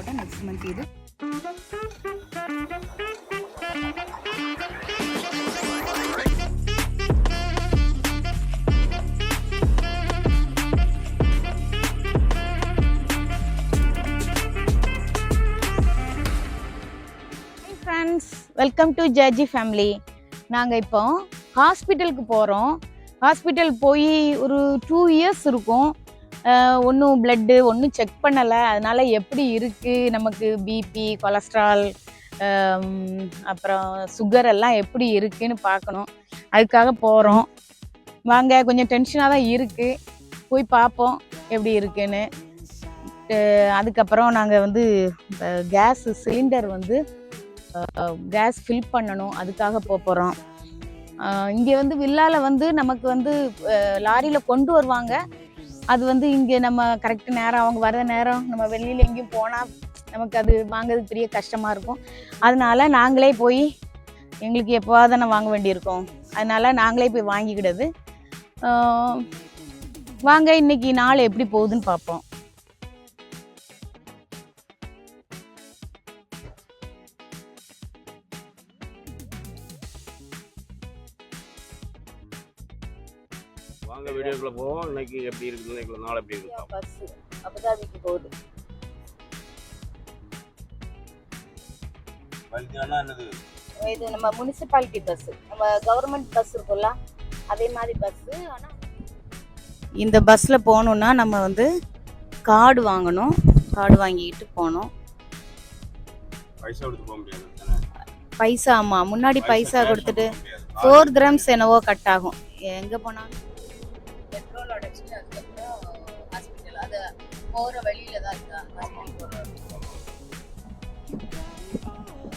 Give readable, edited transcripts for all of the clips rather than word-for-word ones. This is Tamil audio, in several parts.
போட்ட நெக்ஸ்ட் மந்த் இது. Friends, welcome to judge family. நாங்கள் இப்போ ஹாஸ்பிட்டலுக்கு போகிறோம். ஹாஸ்பிட்டல் போய் ஒரு 2 years இருக்கும். ஒன்றும் பிளட்டு ஒன்றும் செக் பண்ணலை. அதனால் எப்படி இருக்குது, நமக்கு பிபி, கொலஸ்ட்ரால், அப்புறம் சுகர் எல்லாம் எப்படி இருக்குதுன்னு பார்க்கணும். அதுக்காக போகிறோம். வாங்க, கொஞ்சம் டென்ஷனாக தான் இருக்குது. போய் பார்ப்போம் எப்படி இருக்குன்னு. அதுக்கப்புறம் நாங்கள் வந்து கேஸ் சிலிண்டர் வந்து கேஸ் ஃபில் பண்ணணும். அதுக்காக போகிறோம். இங்கே வந்து வில்லாவில் வந்து நமக்கு வந்து லாரியில் கொண்டு வருவாங்க. அது வந்து இங்கே நம்ம கரெக்ட் நேரம், அவங்க வர நேரம் நம்ம வெளியில் எங்கேயும் போனால் நமக்கு அது வாங்கிறதுக்கு பெரிய கஷ்டமாக இருக்கும். அதனால நாங்களே போய், எங்களுக்கு எப்போவாது தானே வாங்க வேண்டியிருக்கோம், அதனால் நாங்களே போய் வாங்கிக்கிடுது. வாங்க, இன்றைக்கி நாள் எப்படி போகுதுன்னு பார்ப்போம். வாங்க வீடியோக்குள்ள போவோம். இன்னைக்கு எப்படி இருக்குது, இன்னைக்கு நாள் எப்படி இருக்கு. பஸ் அபுதாபிக்கு போகுது. வல்தியானா என்னது? இது நம்ம முனிசிபாலிட்டி பஸ், நம்ம கவர்மெண்ட் பஸ் இருக்குல்ல, அதே மாதிரி பஸ். ஆனால் இந்த பஸ்ஸில் போகணுன்னா நம்ம வந்து கார்டு வாங்கணும். கார்டு வாங்கிக்கிட்டு போகணும். பைசா கொடுத்து போக முடியாது. பைசா, ஆமாம், முன்னாடி பைசா கொடுத்துட்டு 4 dirhams என்னவோ கட் ஆகும். எங்கே போனாலும் பெட்ரோல் அடைச்சிட்டு அதுக்கப்புறம் ஹாஸ்பிட்டல், அது போகிற வழியில் தான் இருக்கா ஹாஸ்பிட்டல் போகிற.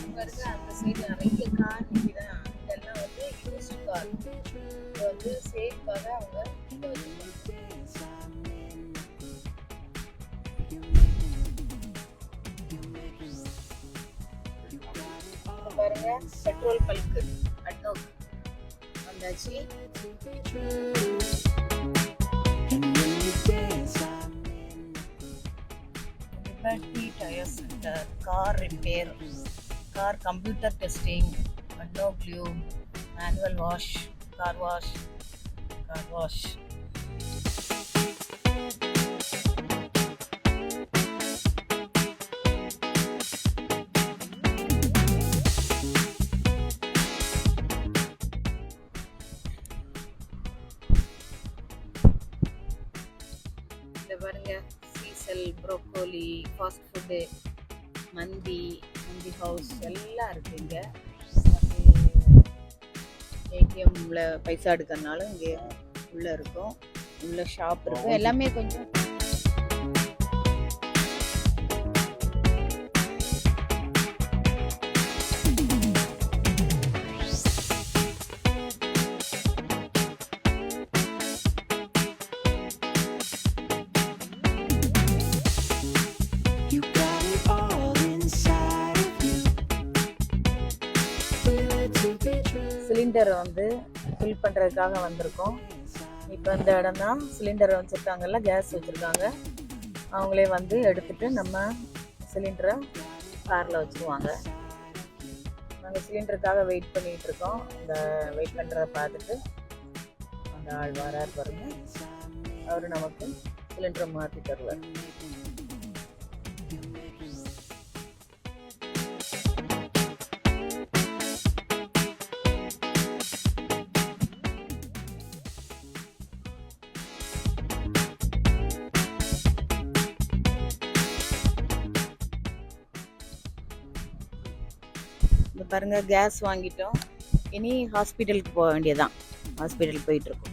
அந்த சைடு நிறைய கார் நிற்கிதான். இதெல்லாம் வந்து யூஸ்டு கார். இது வந்து சேஃப்காக அவங்க இங்கே பாருங்க. பெட்ரோல் பல்க்கு அட்னோக் வந்தாச்சு. Liberty tyre centre, car repair, car computer testing, ADNOC lube, manual wash, car wash. பாருங்க, சீசல், ப்ரோக்கோலி, ஃபாஸ்ட் ஃபுட்டு, மந்தி ஹவுஸ் எல்லாம் இருக்குது இங்கே. ஏடிஎம்ல பைசா எடுக்கிறதுனால இங்கே உள்ளே இருக்கும். உள்ள ஷாப் இருக்கும். எல்லாமே கொஞ்சம் சிலிண்டரை வந்து ஃபில் பண்ணுறதுக்காக வந்திருக்கோம். இப்போ இந்த இடம் தான் சிலிண்டரை வச்சுருக்காங்கல்ல, கேஸ் வச்சுருக்காங்க. அவங்களே வந்து எடுத்துகிட்டு நம்ம சிலிண்டரை காரில் வச்சுருவாங்க. நாங்கள் சிலிண்டருக்காக வெயிட் பண்ணிகிட்டு இருக்கோம். இந்த வெயிட் பண்ணுறதை பார்த்துட்டு அந்த ஆள் வரார் பாருங்க, அவர் நமக்கு சிலிண்டரை மாற்றி தருவார். இந்த பாருங்க, கேஸ் வாங்கிட்டோம். இனி ஹாஸ்பிட்டலுக்கு போக வேண்டியதான். ஹாஸ்பிட்டல் போயிட்டுருக்கோம்.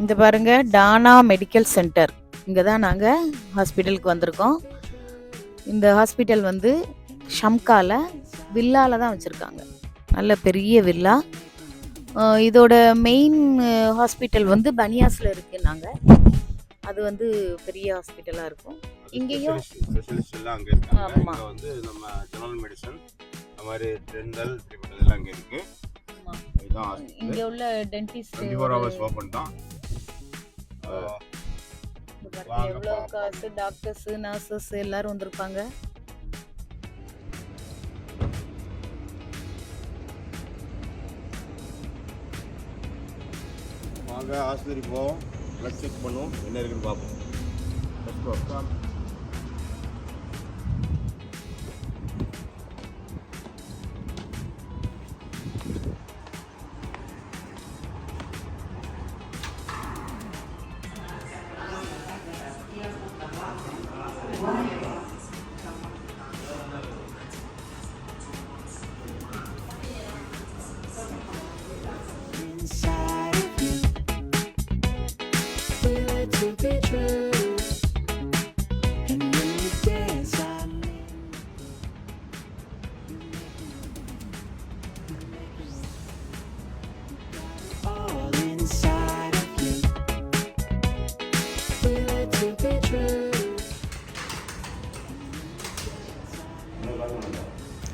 இந்த பாருங்க டானா மெடிக்கல் சென்டர். இங்கே தான் நாங்கள் ஹாஸ்பிட்டலுக்கு வந்திருக்கோம். இந்த ஹாஸ்பிட்டல் வந்து ஷம்கால வில்லால தான் வச்சுருக்காங்க. நல்ல பெரிய வில்லா. இதோட மெயின் ஹாஸ்பிட்டல் வந்து பனியாஸில் இருக்குது. நாங்கள் அது வந்து பெரிய ஹாஸ்பிட்டலாக இருக்கும். இங்கேயும் ஸ்பெஷலிஸ்ட் எல்லாம் அங்கே இருக்காங்க. இங்க வந்து நம்ம ஜெனரல் மெடிசன் அந்த மாதிரி டென்டல் ட்ரீட்மெண்ட் எல்லாம் அங்கே இருக்கு. இதுதான் இங்கே உள்ள டென்டிஸ்ட் 24 hours ஓபன் தான். எவ்வளோ காசு டாக்டர்ஸ் நர்சஸ் எல்லாரும் வந்திருப்பாங்க. வாங்க ஆஸ்பத்திரி போவோம், பிளட் செக் பண்ணுவோம், என்ன இருக்குன்னு பார்ப்போம்.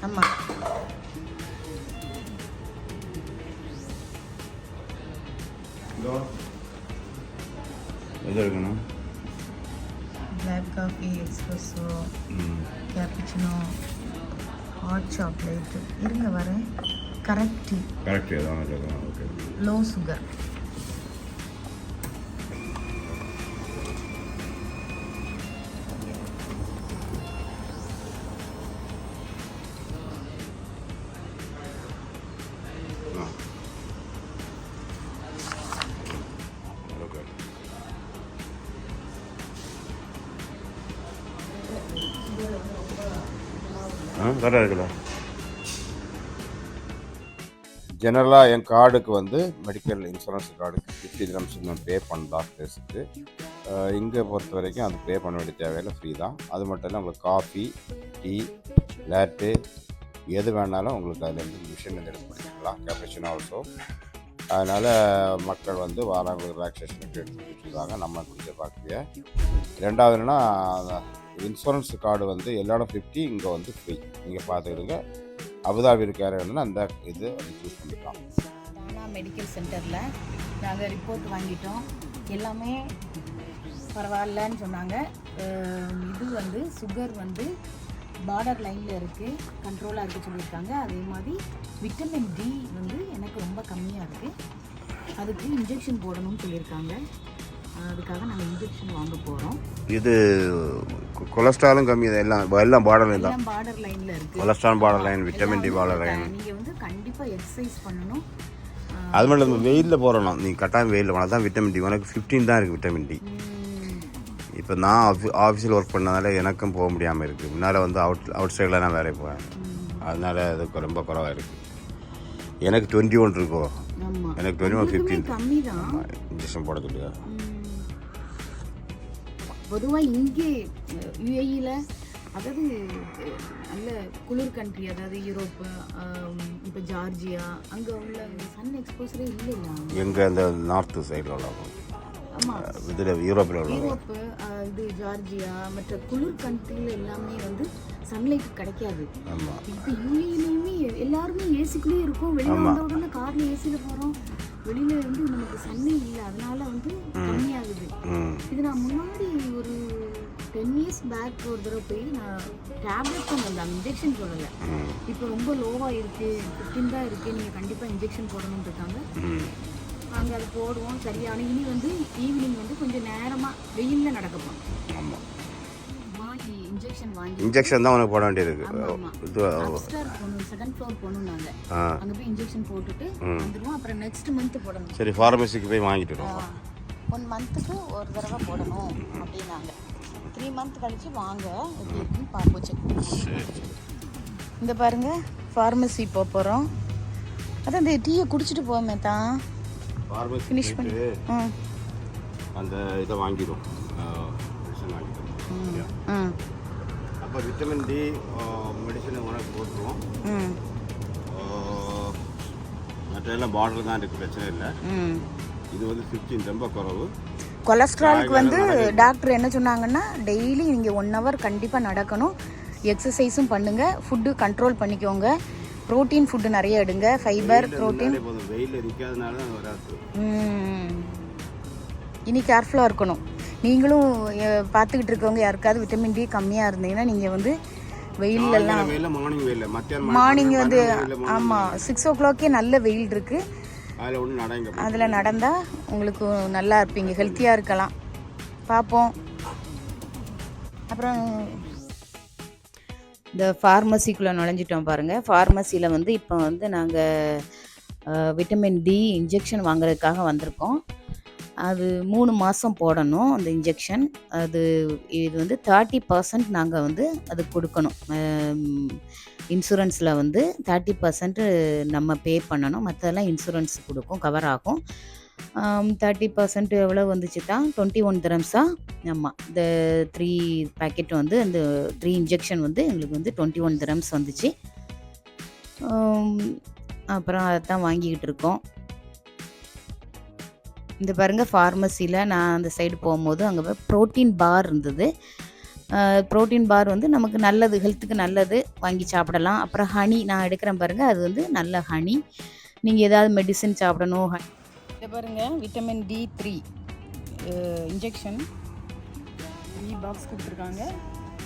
ஆமாம், எது இருக்குண்ணா? Black coffee, espresso, cappuccino, hot chocolate. இருங்க வரேன். Correct tea. கரெக்ட் ஏதாவது கேட்கலாம். ஓகே. Low sugar. கரெக்டாக இருக்குதா? ஜெனரலாக என் கார்டுக்கு வந்து மெடிக்கல் இன்சூரன்ஸ் கார்டுக்கு 50 dirhams இன்னும் பே பண்ணலாம் டாக்டர்ஸுக்கு. இங்கே பொறுத்த வரைக்கும் அது பே பண்ண வேண்டிய தேவையில்லை, ஃப்ரீ தான். அது மட்டும் இல்லை, உங்களுக்கு காஃபி, டீ, லேட்டு எது வேணாலும் உங்களுக்கு அதுலேருந்து மிஷின்லேருந்து எடுத்து பண்ணிக்கலாம். Cappuccino also. அதனால் மக்கள் வந்து வாராங்க ரிலாக்ஸேஷனுக்கு எடுத்து கொடுத்துருக்காங்க. நம்ம கொடுத்து பார்க்கலையே. ரெண்டாவது என்னென்னா, இன்சூரன்ஸ் கார்டு வந்து எல்லாரும் 50, இங்கே வந்து ஃப்ரீ. நீங்கள் பார்த்துக்கிடுங்க. அபுதாபி இருக்காரு அந்த இது வந்து சூஸ் பண்ணிக்கலாம். டானா மெடிக்கல் சென்டரில் நாங்கள் ரிப்போர்ட் வாங்கிட்டோம். எல்லாமே பரவாயில்லன்னு சொன்னாங்க. இது வந்து சுகர் வந்து பார்டர் லைனில் இருக்குது, கண்ட்ரோலாக இருக்குது சொல்லியிருக்காங்க. அதே மாதிரி விட்டமின் டி வந்து எனக்கு ரொம்ப கம்மியாக இருக்குது, அதுக்கு இன்ஜெக்ஷன் போடணும்னு சொல்லியிருக்காங்க. அதுக்காக நாங்கள் இன்ஜெக்ஷன் வாங்க போகிறோம். இது கொலஸ்ட்ராலும் கம்மி, எல்லாம் பார்டர் லைன் தான். பார்டர் லைனில் இருக்குது. Cholesterol borderline, vitamin D borderline. நீங்கள் வந்து கண்டிப்பாக எக்ஸசைஸ் பண்ணணும். அது மட்டும் நம்ம வெயிலில் போகிறோம். நீங்கள் கட்டாயம் வெயிலில் போனால் தான் விட்டமின் டி. உனக்கு 15 தான் இருக்குது விட்டமின் டி. இப்போ நான் ஆஃபீஸில் ஒர்க் பண்ணதால எனக்கும் போக முடியாமல் இருக்குது. முன்னால் வந்து அவுட் சைடில் நான் வேலைக்கு போவேன். அதனால் அது ரொம்ப குறவாக இருக்குது. எனக்கு 21 இருக்கோ, எனக்கு 21 15 இன்ஜெக்ஷன் போட சொல்லுங்க. பொதுவாக இங்கே யுஏஇயில், அதாவது நல்ல குளிர் கண்ட்ரி, அதாவது யூரோப்பு, இப்போ ஜார்ஜியா, அங்கே உள்ள சன் எக்ஸ்போசரே இல்லை. எங்கே அந்த நார்த்து சைடில் உள்ளவங்க, ஆமாம், இதில் யூரோப்பில் உள்ள யூரோப்பு, இது ஜார்ஜியா, மற்ற குளிர் கண்ட்ரியில் எல்லாமே வந்து சன்லைட் கிடைக்காது. ஆமாம். இப்போ யூஏஇலையுமே எல்லாருமே ஏசிக்குள்ளேயே இருக்கும். வெளியில் வந்த உடனே காரில் ஏசியில் போகிறோம், வெளியில் வந்து நமக்கு சன்னே இல்லை, அதனால வந்து கம்மியாகுது. இது நான் முன்னாடி ஒரு 10 years பேக் ஒரு தடவை போய் நான் டேப்லெட் தான் வந்தேன், இன்ஜெக்ஷன் போடலை. இப்போ ரொம்ப லோவாக இருக்குது, 15 தான் இருக்குது, நீங்கள் கண்டிப்பாக இன்ஜெக்ஷன் போடணும்னு இருக்காங்க. நாங்கள் அது போடுவோம். சரியான இனி வந்து ஈவினிங் வந்து கொஞ்சம் நேரமாக வெயிலில் நடக்கப்போம். ஆமாம், இன்ஜெக்ஷன் வாங்கி இன்ஜெக்ஷன் தான் உனக்கு போட வேண்டியிருக்கு. இது செகண்ட் ஃப்ளோர் போகணும். நாங்கள் அங்கே போய் இன்ஜெக்ஷன் போட்டுட்டு வந்துடுவோம். அப்புறம் நெக்ஸ்ட் மந்த் போடணும். சரி, ஃபார்மசிக்கு போய் வாங்கிட்டு வருவோம். 1 monthக்கு ஒரு தடவை போடணும் அப்படின்னாங்க. 3 month கழிச்சு வாங்க, எப்படி இருக்குன்னு பார்ப்போம், செக் பண்ணுவோம். இந்த பாருங்க, ஃபார்மசி போக போகிறோம். அதான் இந்த டீயை குடிச்சிட்டு போவோமே தான், ஃபினிஷ் பண்ணி அந்த இதை வாங்கிடும், மெடிசன் வாங்கிடும். அப்போ விட்டமின் டி மெடிசனை உனக்கு போட்டுருவோம். மற்றெல்லாம் பார்டர் தான் இருக்குது, பிரச்சனை இல்லை. இது வந்து 15 ரொம்ப குறவு. கொலஸ்ட்ராலுக்கு வந்து டாக்டர் என்ன சொன்னாங்கன்னா, டெய்லி நீங்கள் 1 hour கண்டிப்பாக நடக்கணும், எக்ஸசைஸும் பண்ணுங்கள், ஃபுட்டு கண்ட்ரோல் பண்ணிக்கோங்க, ப்ரோட்டீன் ஃபுட்டு நிறைய எடுங்க, ஃபைபர் ப்ரோட்டீன். வெயில் இருக்காதனால வராது. இனி கேர்ஃபுல்லாக இருக்கணும். நீங்களும் பார்த்துக்கிட்டு இருக்கவங்க யாருக்காவது விட்டமின் டி கம்மியாக இருந்தீங்கன்னா நீங்கள் வந்து வெயிலெல்லாம் மார்னிங் வந்து ஆமாம் 6 o'clock நல்ல வெயில் இருக்குது, அதில் நடந்தால் உங்களுக்கு நல்லா இருப்பீங்க, ஹெல்த்தியாக இருக்கலாம். பார்ப்போம். அப்புறம் இந்த ஃபார்மசிக்குள்ளே நுழைஞ்சிட்டோம் பாருங்கள். ஃபார்மசியில் வந்து இப்போ வந்து நாங்கள் விட்டமின் டி இன்ஜெக்ஷன் வாங்குறதுக்காக வந்திருக்கோம். அது 3 மாதம் போடணும் அந்த இன்ஜெக்ஷன். இது வந்து 30% நாங்கள் வந்து அது கொடுக்கணும். இன்சூரன்ஸில் வந்து 30% நம்ம பே பண்ணணும், மற்றதெல்லாம் இன்சூரன்ஸ் கொடுக்கும், கவர் ஆகும். 30% எவ்வளோ வந்துச்சு தான், 21 dirhams. ஆமாம், இந்த 3 packet வந்து அந்த 3 இன்ஜெக்ஷன் வந்து எங்களுக்கு வந்து 21 dirhams வந்துச்சு. அப்புறம் அதை தான் வாங்கிக்கிட்டு இருக்கோம். இந்த பாருங்கள், ஃபார்மசியில் நான் அந்த சைடு போகும்போது அங்கே ப்ரோட்டீன் பார் இருந்தது. ப்ரோட்டீன் பார் வந்து நமக்கு நல்லது, ஹெல்த்துக்கு நல்லது, வாங்கி சாப்பிடலாம். அப்புறம் ஹனி நான் எடுக்கிறேன் பாருங்கள், அது வந்து நல்ல ஹனி. நீங்கள் ஏதாவது மெடிசன் சாப்பிடணும். இதை பாருங்கள், விட்டமின் D3 இன்ஜெக்ஷன் 3 பாக்ஸ் கொடுத்துருக்காங்க,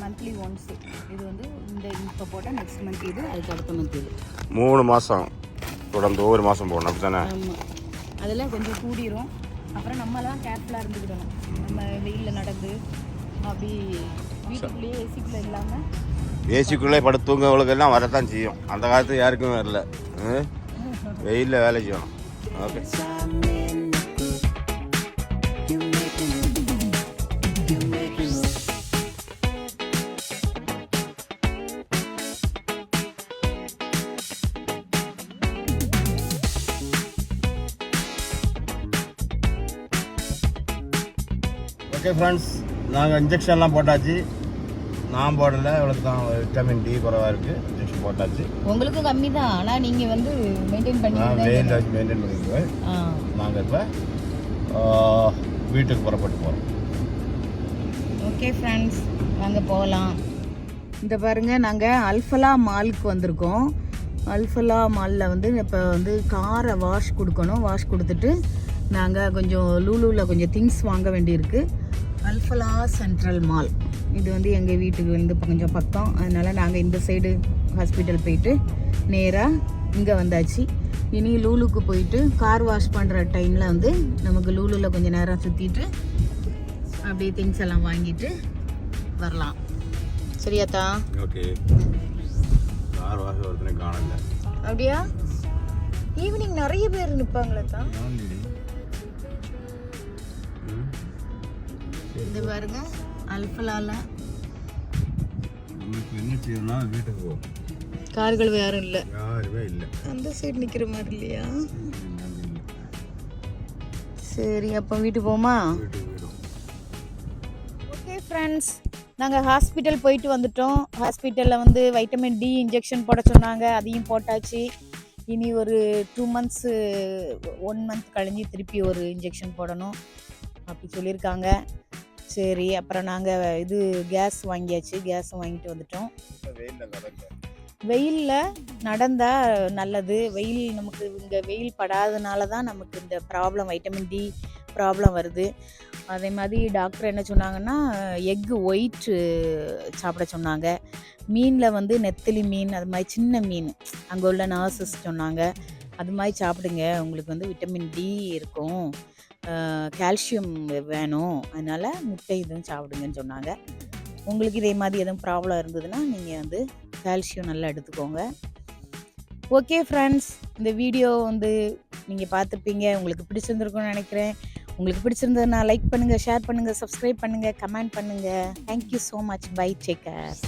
மந்த்லி ஒன்ஸ். இது வந்து இந்த இப்போ போட்டால் நெக்ஸ்ட் மந்த் இது, அதுக்கு அடுத்த மந்த் இது. 3 மாதம் தொடர்ந்து ஒவ்வொரு மாதம் போடணும், அப்படி தானே? ஆமாம், அதில் கொஞ்சம் கூடிரும். அப்புறம் நம்மலாம் கேர்ஃபுல்லாக இருந்துக்கிடணும். நம்ம வெயிலில் நடந்து அப்படி வீட்டுக்குள்ளேயே ஏசிக்குள்ளே இல்லாமல், ஏசிக்குள்ளே படுத்து தூங்கவங்களுக்கெல்லாம் வரத்தான் செய்யும். அந்த காலத்து யாருக்குமே வரல, வெயிலில் வேலை செய்யணும். ஓகே, ஓகே ஃப்ரெண்ட்ஸ், நாங்கள் இன்ஜெக்ஷன்லாம் போட்டாச்சு. நான் போடலை, இவ்வளோ தான் விட்டமின் டி குறைவாக இருக்குது. இன்ஜெக்ஷன் போட்டாச்சு. உங்களுக்கு கம்மி தான், ஆனால் நீங்கள் வந்து மெயின்டைன் பண்ணி வெயில் வச்சு மெயின்டைன் பண்ணிக்குவேன். நாங்கள் இப்போ வீட்டுக்கு புறப்பட்டு போகிறோம். ஓகே ஃப்ரெண்ட்ஸ், நாங்கள் போகலாம். இந்த பாருங்கள், நாங்கள் அல்ஃபலா மாலுக்கு வந்திருக்கோம். அல்ஃபலா மாலில் வந்து இப்போ வந்து காரை வாஷ் கொடுக்கணும். வாஷ் கொடுத்துட்டு நாங்கள் கொஞ்சம் லூலூவில் கொஞ்சம் திங்ஸ் வாங்க வேண்டியிருக்கு. அல்ஃபலா சென்ட்ரல் மால் இது வந்து எங்கள் வீட்டுக்கு வந்து கொஞ்சம் பக்கம், அதனால் நாங்கள் இந்த சைடு ஹாஸ்பிட்டல் போயிட்டு நேராக இங்கே வந்தாச்சு. இனி லூலுக்கு போயிட்டு கார் வாஷ் பண்ணுற டைமில் வந்து நமக்கு லூலூவில் கொஞ்சம் நேரம் சுற்றிட்டு அப்படியே திங்ஸ் எல்லாம் வாங்கிட்டு வரலாம். சரியாத்தா? ஓகே. கார் வாஷ் ஒருத்தனை காணல. அப்படியா? ஈவினிங் நிறைய பேர் நிற்பாங்களே தான். இது பாருங்க, அல்ஃபலால நமக்கு என்ன செய்யணும்னா வீட்டுக்கு போகும். கார்கள் யாரும் இல்லை, யாருமே இல்லை. அந்த சைடு நிற்கிற மாதிரி இல்லையா? சரி, அப்போ வீட்டுக்கு போமா? ஓகே ஃப்ரெண்ட்ஸ், நாங்கள் ஹாஸ்பிட்டல் போயிட்டு வந்துட்டோம். ஹாஸ்பிட்டலில் வந்து வைட்டமின் டி இன்ஜெக்ஷன் போட சொன்னாங்க, அதையும் போட்டாச்சு. இனி ஒரு 2 months 1 month கழிஞ்சு திருப்பி ஒரு இன்ஜெக்ஷன் போடணும் அப்படி சொல்லியிருக்காங்க. சரி, அப்புறம் நாங்கள் இது கேஸ் வாங்கியாச்சு, கேஸும் வாங்கிட்டு வந்துட்டோம். வெயிலில் நடந்தால் நல்லது. வெயில் நமக்கு இங்கே வெயில் படாதனால தான் நமக்கு இந்த ப்ராப்ளம், வைட்டமின் டி ப்ராப்ளம் வருது. அதே மாதிரி டாக்டர் என்ன சொன்னாங்கன்னா, எக்கு ஒயிட்டு சாப்பிட சொன்னாங்க. மீனில் வந்து நெத்திலி மீன், அது மாதிரி சின்ன மீன் அங்கே உள்ள நர்சஸ் சொன்னாங்க, அது மாதிரி சாப்பிடுங்க, உங்களுக்கு வந்து விட்டமின் டி இருக்கும், கால்சியம் வேணும், அதனால் முட்டை இதுவும் சாப்பிடுங்கன்னு சொன்னாங்க. உங்களுக்கு இதே மாதிரி எதுவும் ப்ராப்ளம் இருந்ததுன்னா நீங்கள் வந்து கால்சியம் நல்லா எடுத்துக்கோங்க. ஓகே ஃப்ரெண்ட்ஸ், இந்த வீடியோ வந்து நீங்கள் பார்த்துருப்பீங்க, உங்களுக்கு பிடிச்சிருந்துருக்குன்னு நினைக்கிறேன். உங்களுக்கு பிடிச்சிருந்ததுன்னா லைக் பண்ணுங்கள், ஷேர் பண்ணுங்கள், சப்ஸ்கிரைப் பண்ணுங்கள், கமெண்ட் பண்ணுங்கள். Thank you so much. Bye, take care.